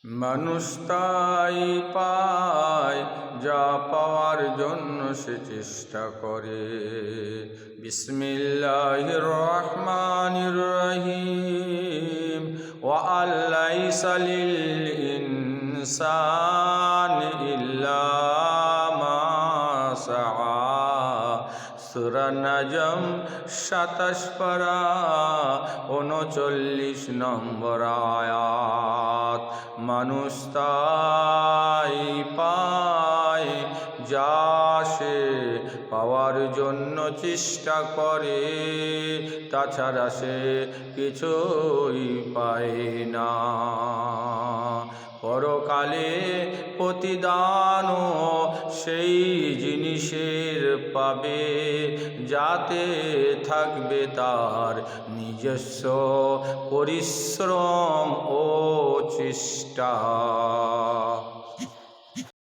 মানুষ তাই পায় যা পাওয়ার জন্য সে চেষ্টা করে। বিসমিল্লাহির রহমানির রহিম। ওয়া আল্লাইসা লিল ইনসানি ইল্লা মা সাআ। সূরা নাজম ২৭ পারা ৩৯ নম্বর আয়াত। মানুষ তাই পায় যা সে পাওয়ার জন্য চেষ্টা করে, তাছাড়া সে কিছুই পায় না। পরকালে প্রতিদানও সেই জিনিসের পাবে যাতে থাকবে তার নিজস্ব পরিশ্রম ও চেষ্টা।